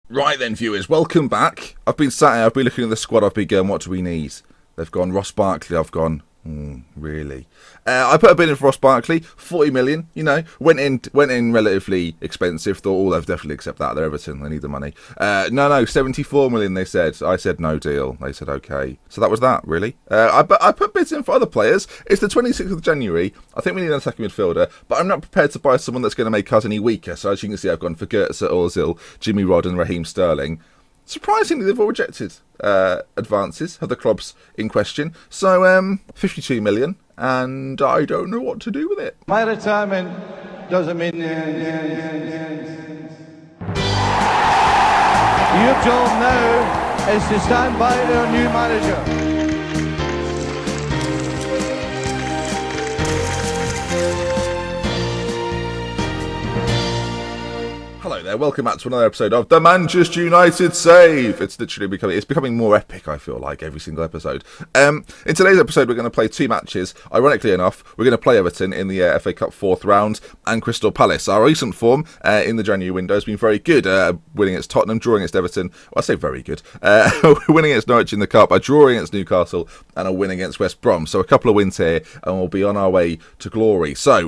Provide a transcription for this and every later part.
Right then, viewers, welcome back. I've been sat here, I've been looking at the squad, I've been going, what do we need? They've gone Ross Barkley, I've gone, really? I put a bid in for Ross Barkley, 40 million, went in relatively expensive, thought, they'll definitely accept that, they're Everton, they need the money. No, 74 million they said. I said no deal, they said okay. So that was that, really. I put bids in for other players. It's the 26th of January, I think we need an attacking midfielder, but I'm not prepared to buy someone that's going to make us any weaker. So as you can see, I've gone for Goetze, Ozil, Jimmy Rod and Raheem Sterling. Surprisingly, they've all rejected advances of the clubs in question. So, 52 million, and I don't know what to do with it. My retirement doesn't mean... Your job now is to stand by their new manager. Hello there, welcome back to another episode of The Manchester United Save. It's literally becoming more epic, I feel like, every single episode. In today's episode, we're going to play two matches. Ironically enough, we're going to play Everton in the FA Cup 4th round and Crystal Palace. Our recent form in the January window has been very good, winning against Tottenham, drawing against Everton. Well, I say very good. Winning against Norwich in the Cup, a draw against Newcastle, and a win against West Brom. So a couple of wins here, and we'll be on our way to glory. So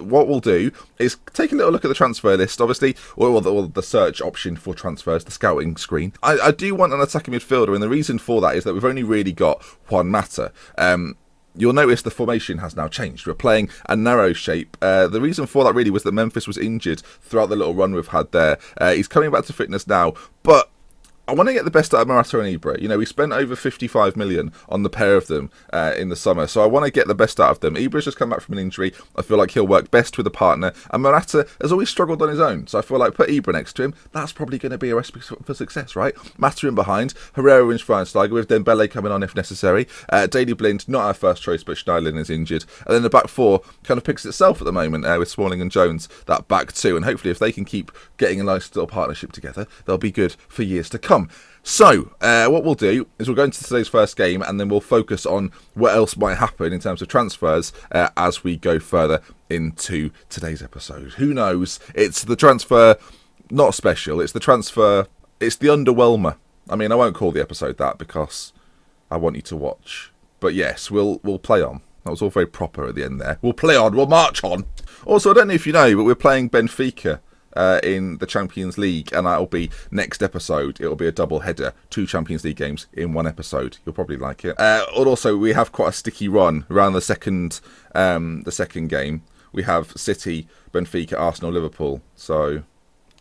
what we'll do is take a little look at the transfer list, obviously, or the search option for transfers, the scouting screen. I do want an attacking midfielder, and the reason for that is that we've only really got Juan Mata. You'll notice the formation has now changed. We're playing a narrow shape. The reason for that really was that Memphis was injured throughout the little run we've had there. He's coming back to fitness now, but I want to get the best out of Morata and Ibra. We spent over 55 million on the pair of them in the summer, so I want to get the best out of them. Ibra's just come back from an injury. I feel like he'll work best with a partner, and Morata has always struggled on his own, so I feel like put Ibra next to him, that's probably going to be a recipe for success, right? Mata in behind, Herrera and Schweinsteiger with Dembele coming on if necessary. Daley Blind, not our first choice, but Schneiderlin is injured. And then the back four kind of picks itself at the moment with Smalling and Jones, that back two, and hopefully if they can keep getting a nice little partnership together, they'll be good for years to come. So, what we'll do is we'll go into today's first game and then we'll focus on what else might happen in terms of transfers as we go further into today's episode. Who knows? It's the transfer, not special, it's the transfer, it's the underwhelmer. I mean, I won't call the episode that because I want you to watch. But yes, we'll play on. That was all very proper at the end there. We'll play on, we'll march on. Also, I don't know if you know, but we're playing Benfica in the Champions League, and that'll be next episode. It'll be a double header, 2 Champions League games in one episode. You'll probably like it. Also, we have quite a sticky run around the second game. We have City, Benfica, Arsenal, Liverpool. So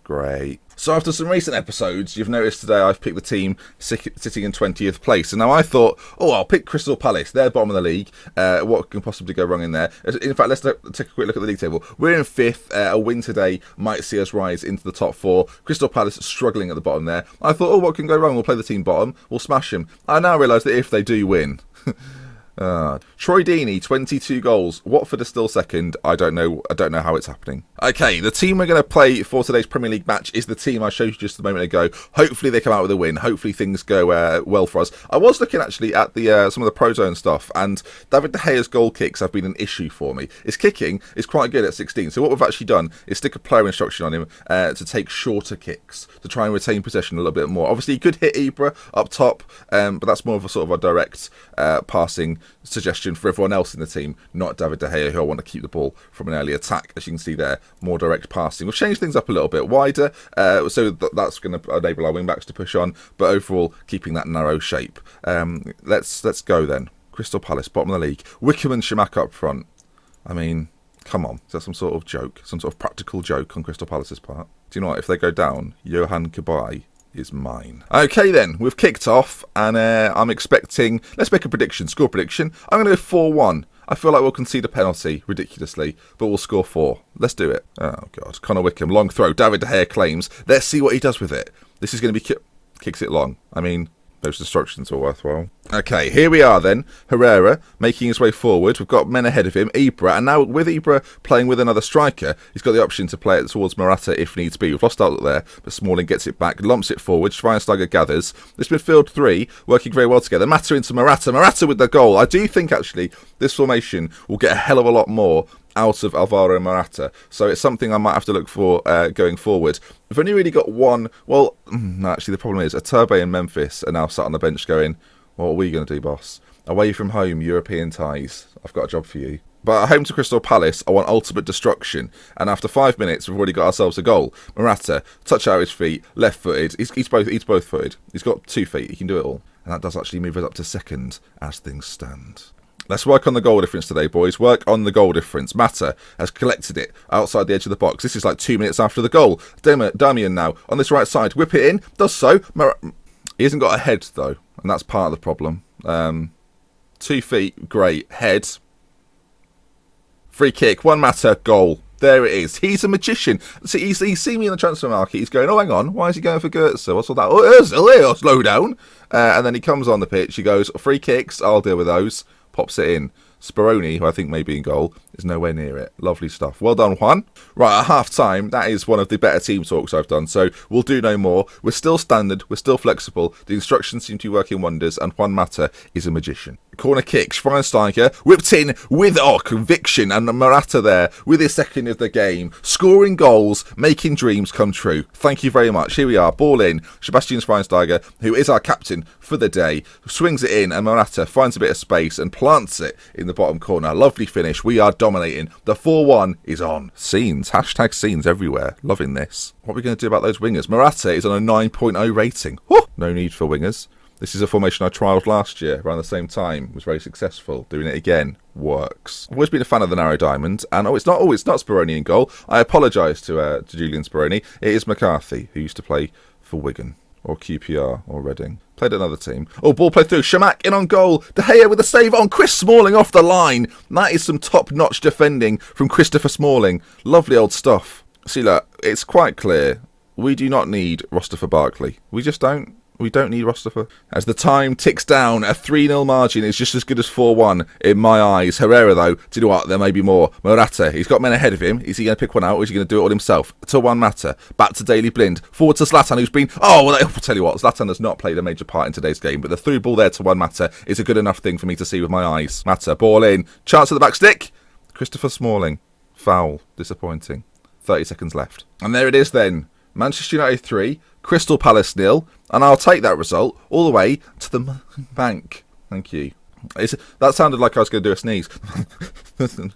great. So after some recent episodes, you've noticed today I've picked the team sitting in 20th place. And now I thought, I'll pick Crystal Palace. They're bottom of the league. What can possibly go wrong in there? In fact, let's take a quick look at the league table. We're in 5th. A win today might see us rise into the top 4. Crystal Palace struggling at the bottom there. I thought, what can go wrong? We'll play the team bottom. We'll smash them. I now realise that if they do win... Troy Deeney, 22 goals. Watford is still second. I don't know how it's happening. Okay, the team we're going to play for today's Premier League match is the team I showed you just a moment ago. Hopefully they come out with a win. Hopefully things go well for us. I was looking actually at the some of the Prozone stuff, and David De Gea's goal kicks have been an issue for me. His kicking is quite good at 16, so what we've actually done is stick a player instruction on him to take shorter kicks, to try and retain possession a little bit more. Obviously he could hit Ibra up top, but that's more of a sort of a direct passing suggestion for everyone else in the team, not David De Gea, who I want to keep the ball from an early attack. As you can see there, more direct passing. We've changed things up a little bit wider, so that's going to enable our wing-backs to push on, but overall keeping that narrow shape. Let's go then. Crystal Palace, bottom of the league. Wickham and Shamaka up front. I mean, come on. Is that some sort of joke? Some sort of practical joke on Crystal Palace's part? Do you know what? If they go down, Johan Cabaye is mine. Okay then, we've kicked off, and I'm expecting, let's make a prediction, score prediction. I'm going to go 4-1. I feel like we'll concede a penalty, ridiculously, but we'll score 4. Let's do it. Oh God, Connor Wickham, long throw, David De Gea claims. Let's see what he does with it. This is going to be, kicks it long. I mean, those instructions are worthwhile. Okay, here we are then. Herrera making his way forward. We've got men ahead of him, Ibra, and now with Ibra playing with another striker, he's got the option to play it towards Morata if needs be. We've lost out there, but Smalling gets it back, lumps it forward. Schweinsteiger gathers. This midfield 3 working very well together. Mata into Morata. Morata with the goal. I do think actually this formation will get a hell of a lot more out of Alvaro Morata. So it's something I might have to look for going forward. We've only really got one. Well, actually, the problem is Iturbe and Memphis are now sat on the bench going, what are we going to do, boss? Away from home, European ties. I've got a job for you. But at home to Crystal Palace, I want ultimate destruction. And after 5 minutes, we've already got ourselves a goal. Morata, touch out his feet, left-footed. He's both-footed. He's got 2 feet. He can do it all. And that does actually move us up to second as things stand. Let's work on the goal difference today, boys. Work on the goal difference. Mata has collected it outside the edge of the box. This is like 2 minutes after the goal. Damian now on this right side. Whip it in. Does so. He hasn't got a head, though. And that's part of the problem. 2 feet. Great. Head. Free kick. Juan Mata. Goal. There it is. He's a magician. See, he's seen me in the transfer market. He's going, oh, hang on. Why is he going for Goetze? What's all that? Oh, Ozil, slow down. And then he comes on the pitch. He goes, free kicks. I'll deal with those. Pops it in. Speroni, who I think may be in goal, is nowhere near it. Lovely stuff. Well done, Juan. Right, at half-time, that is one of the better team talks I've done, so we'll do no more. We're still standard. We're still flexible. The instructions seem to be working wonders, and Juan Mata is a magician. Corner kick. Schweinsteiger whipped in with conviction, and Morata there with his second of the game. Scoring goals, making dreams come true. Thank you very much. Here we are. Ball in. Sebastian Schweinsteiger, who is our captain for the day, swings it in, and Morata finds a bit of space and plants it in the bottom corner. Lovely finish. We are dominating. The 4-1 is on. Scenes. Hashtag scenes everywhere. Loving this. What are we going to do about those wingers? Morata is on a 9.0 rating. Woo! No need for wingers. This is a formation I trialled last year around the same time. Was very successful. Doing it again works. I've always been a fan of the narrow diamond, and it's not Speroni in goal. I apologise to Julian Speroni. It is McCarthy, who used to play for Wigan or QPR or Reading. Played another team. Oh, ball played through. Shamak in on goal. De Gea with a save on Chris Smalling off the line. That is some top-notch defending from Christopher Smalling. Lovely old stuff. See, look, it's quite clear. We do not need Mustafa Barkley. We just don't. We don't need Mustafa. As the time ticks down, a 3-0 margin is just as good as 4-1 in my eyes. Herrera, though, do you know what? There may be more. Morata, he's got men ahead of him. Is he going to pick one out, or is he going to do it all himself? To Juan Mata, back to Daley Blind, forward to Zlatan, who's been... Oh, well, I'll tell you what, Zlatan has not played a major part in today's game, but the through ball there to Juan Mata is a good enough thing for me to see with my eyes. Mata, ball in, chance at the back stick. Christopher Smalling, foul, disappointing. 30 seconds left. And there it is then. Manchester United 3, Crystal Palace 0, and I'll take that result all the way to the bank. Thank you. That sounded like I was going to do a sneeze.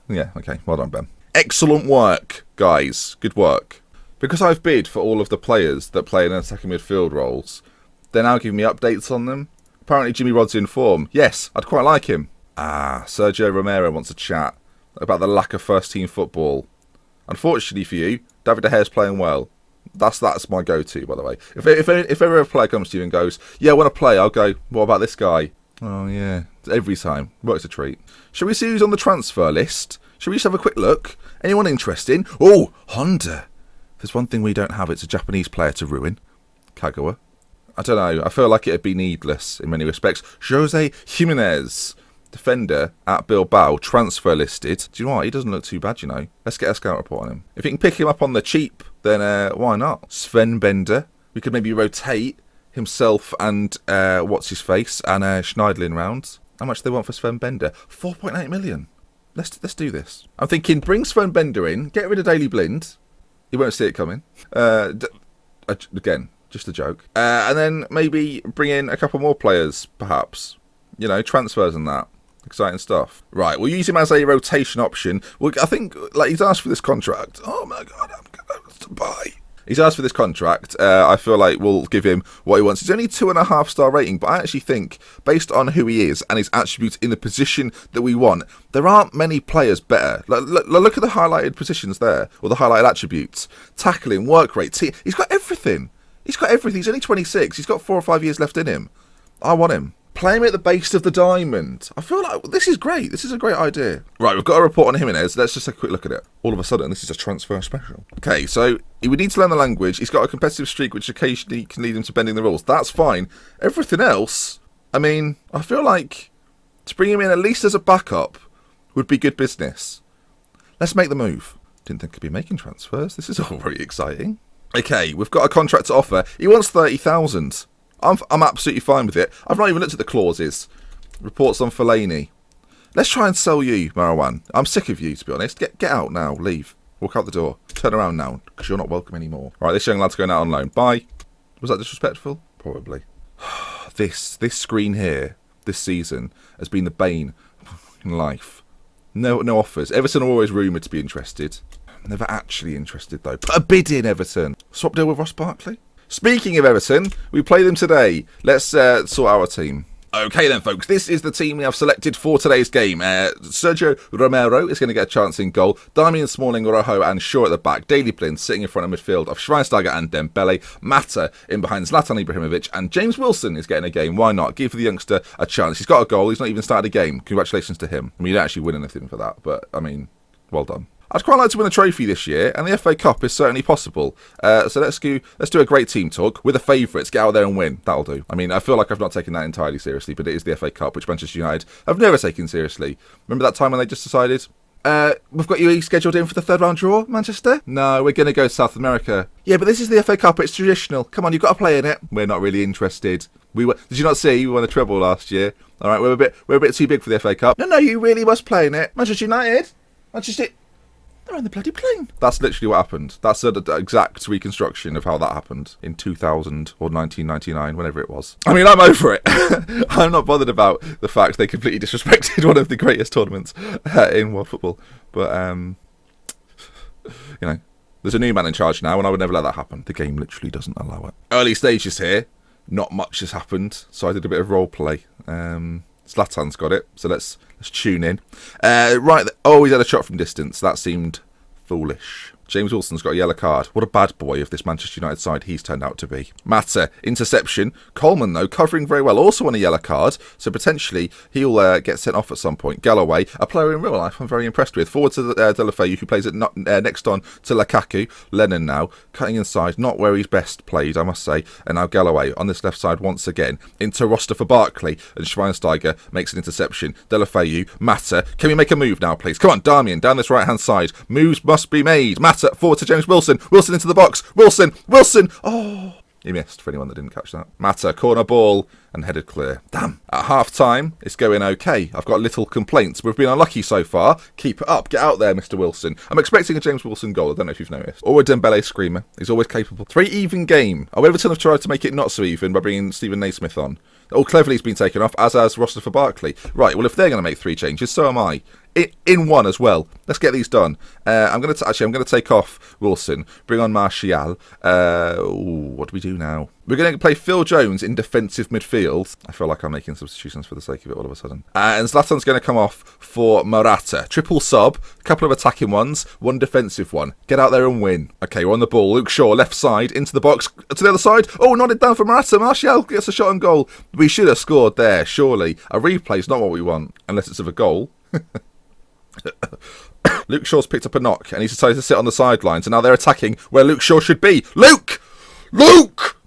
Yeah, okay. Well done, Ben. Excellent work, guys. Good work. Because I've bid for all of the players that play in attacking midfield roles, they're now giving me updates on them. Apparently Jimmy Rod's in form. Yes, I'd quite like him. Sergio Romero wants a chat about the lack of first-team football. Unfortunately for you, David De Gea's playing well. That's my go-to, by the way. If ever a player comes to you and goes, yeah, I want to play, I'll go, what about this guy? Oh, yeah. Every time. Works a treat. Shall we see who's on the transfer list? Shall we just have a quick look? Anyone interesting? Oh, Honda. If there's one thing we don't have, it's a Japanese player to ruin. Kagawa. I don't know. I feel like it'd be needless in many respects. Jose Jimenez. Defender at Bilbao, transfer listed. Do you know what? He doesn't look too bad, you know. Let's get a scout report on him. If you can pick him up on the cheap, then why not? Sven Bender. We could maybe rotate himself and what's-his-face and Schneidlin round. How much do they want for Sven Bender? 4.8 million. Let's do this. I'm thinking bring Sven Bender in, get rid of Daley Blind. You won't see it coming. Again, just a joke. And then maybe bring in a couple more players, perhaps. You know, transfers and that. Exciting stuff. Right, we'll use him as a rotation option. I think, like, he's asked for this contract. Oh my god, I'm going to buy. He's asked for this contract. I feel like we'll give him what he wants. He's only 2.5 star rating, but I actually think, based on who he is and his attributes in the position that we want, there aren't many players better. Look at the highlighted positions there, or the highlighted attributes. Tackling, work rate, he's got everything. He's got everything. He's only 26. He's got 4 or 5 years left in him. I want him. Play him at the base of the diamond. I feel like this is great. This is a great idea. Right, we've got a report on Jimenez. Let's just take a quick look at it. All of a sudden, this is a transfer special. Okay, so he would need to learn the language. He's got a competitive streak, which occasionally can lead him to bending the rules. That's fine. Everything else, I mean, I feel like to bring him in at least as a backup would be good business. Let's make the move. Didn't think I'd be making transfers. This is all very exciting. Okay, we've got a contract to offer. He wants 30,000. I'm absolutely fine with it. I've not even looked at the clauses. Reports on Fellaini. Let's try and sell you, Marwan. I'm sick of you, to be honest. Get out now. Leave. Walk out the door. Turn around now, because you're not welcome anymore. All right, this young lad's going out on loan. Bye. Was that disrespectful? Probably. This screen here, this season, has been the bane of my life. No offers. Everton are always rumoured to be interested. Never actually interested, though. Put a bid in, Everton. Swap deal with Ross Barkley. Speaking of Everton, we play them today. Let's sort out our team. Okay then, folks, this is the team we have selected for today's game. Sergio Romero is going to get a chance in goal. Damian Smalling, Rojo and Shaw at the back. Daley Blind sitting in front of midfield of Schweinsteiger and Dembele. Mata in behind Zlatan Ibrahimovic. And James Wilson is getting a game. Why not? Give the youngster a chance. He's got a goal. He's not even started a game. Congratulations to him. I mean, you don't actually win anything for that, but, I mean, well done. I'd quite like to win a trophy this year, and the FA Cup is certainly possible. So let's do a great team talk with the favourites. Get out there and win. That'll do. I mean, I feel like I've not taken that entirely seriously, but it is the FA Cup, which Manchester United have never taken seriously. Remember that time when they just decided, we've got you scheduled in for the third round draw, Manchester? No, we're going to go to South America. Yeah, but this is the FA Cup. It's traditional. Come on, you've got to play in it. We're not really interested. Did you not see? We won a treble last year. All right, we're a bit too big for the FA Cup. No, you really must play in it. Manchester United. They're on the bloody plane. That's literally what happened. That's the exact reconstruction of how that happened in 2000 or 1999, whenever it was. I mean, I'm over it. I'm not bothered about the fact they completely disrespected one of the greatest tournaments in world football. But, there's a new man in charge now, and I would never let that happen. The game literally doesn't allow it. Early stages here. Not much has happened, so I did a bit of role play. Zlatan's got it, so let's tune in. He's had a shot from distance. That seemed foolish. James Wilson's got a yellow card. What a bad boy of this Manchester United side he's turned out to be. Mata, interception. Coleman, though, covering very well. Also on a yellow card, so potentially he'll get sent off at some point. Galloway, a player in real life I'm very impressed with. Forward to Deulofeu, who plays it next on to Lukaku. Lennon now, cutting inside, not where he's best played, I must say. And now Galloway on this left side once again. Into Roster for Barkley, and Schweinsteiger makes an interception. Deulofeu, Mata. Can we make a move now, please? Come on, Damian, down this right-hand side. Moves must be made. Mata forward to James Wilson. Wilson into the box. Wilson. Oh, he missed for anyone that didn't catch that. Mata, corner ball and headed clear. Damn. At half time, it's going okay. I've got little complaints. We've been unlucky so far. Keep it up. Get out there, Mr. Wilson. I'm expecting a James Wilson goal. I don't know if you've noticed. Or a Dembele screamer. He's always capable. 3 even game. Everton have tried to make it not so even by bringing Stephen Naismith on. Cleverly's been taken off, as has Roster for Barkley. Right, well, if they're going to make 3 changes, so am I. In one as well. Let's get these done. I'm going to take off Wilson. Bring on Martial. What do we do now? We're going to play Phil Jones in defensive midfield. I feel like I'm making substitutions for the sake of it all of a sudden. And Zlatan's going to come off for Morata. Triple sub, a couple of attacking ones, 1 defensive one. Get out there and win. Okay, we're on the ball. Luke Shaw, left side, into the box, to the other side. Oh, nodded down for Morata. Martial gets a shot on goal. We should have scored there, surely. A replay's not what we want, unless it's of a goal. Luke Shaw's picked up a knock and he's decided to sit on the sidelines, and now they're attacking where Luke Shaw should be. Luke!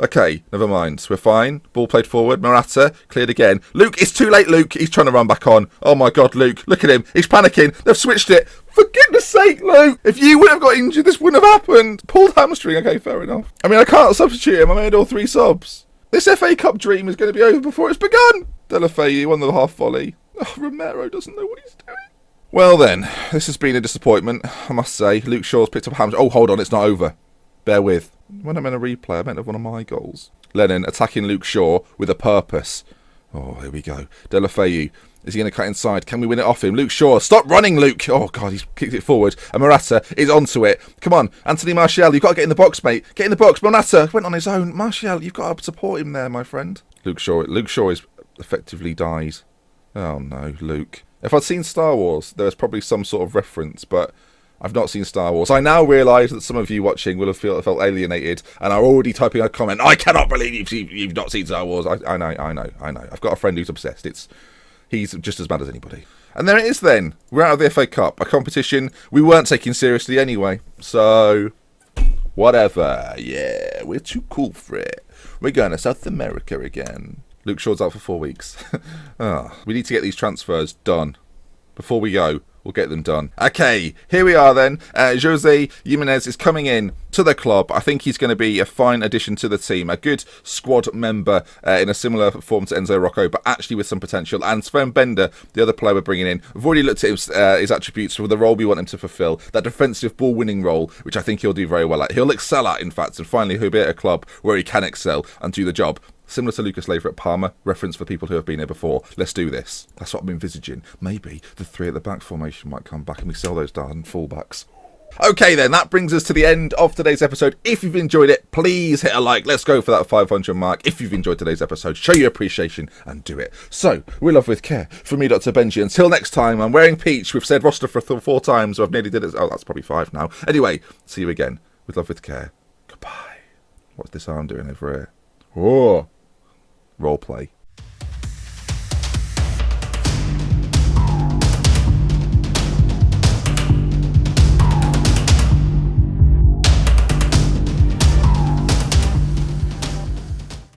Okay, never mind. We're fine. Ball played forward. Morata cleared again. Luke, it's too late, Luke. He's trying to run back on. Oh my God, Luke. Look at him. He's panicking. They've switched it. For goodness sake, Luke. If you would have got injured, this wouldn't have happened. Pulled hamstring. Okay, fair enough. I mean, I can't substitute him. I made all 3 subs. This FA Cup dream is going to be over before it's begun. Deulofeu won the half volley. Oh, Romero doesn't know what he's doing. Well then, this has been a disappointment, I must say. Luke Shaw's picked up a hamstring. Oh, hold on, it's not over. Bear with. When I meant a replay, I meant of one of my goals. Lennon attacking Luke Shaw with a purpose. Oh, here we go. Deulofeu. Is he going to cut inside? Can we win it off him? Luke Shaw. Stop running, Luke. Oh, God, he's kicked it forward. And Morata is onto it. Come on, Anthony Martial. You've got to get in the box, mate. Get in the box. Morata went on his own. Martial, you've got to support him there, my friend. Luke Shaw is effectively died. Oh, no, Luke. If I'd seen Star Wars, there was probably some sort of reference, but I've not seen Star Wars. I now realise that some of you watching will have felt alienated and are already typing a comment. I cannot believe you've not seen Star Wars. I know. I've got a friend who's obsessed. He's just as bad as anybody. And there it is then. We're out of the FA Cup, a competition we weren't taking seriously anyway. So, whatever. Yeah, we're too cool for it. We're going to South America again. Luke Shaw's out for 4 weeks. We need to get these transfers done. Before we go, we'll get them done. Okay, here we are then. Jose Jimenez is coming in to the club. I think he's going to be a fine addition to the team, a good squad member in a similar form to Enzo Rocco, but actually with some potential. And Sven Bender, the other player we're bringing in, we've already looked at his attributes for the role we want him to fulfil, that defensive ball-winning role, which I think he'll do very well at. He'll excel at, in fact, and finally he'll be at a club where he can excel and do the job. Similar to Lucas Leiva at Parma, reference for people who have been here before. Let's do this. That's what I'm envisaging. Maybe the three at the back formation might come back and we sell those darn fullbacks. Okay then, that brings us to the end of today's episode. If you've enjoyed it, please hit a like. Let's go for that 500 mark. If you've enjoyed today's episode, show your appreciation and do it. So, we love with care. From me, Dr. Benji. Until next time, I'm wearing peach. We've said roster for 4 times, so I've nearly did it. Oh, that's probably 5 now. Anyway, see you again. With love with care. Goodbye. What's this arm doing over here? Oh. Role play.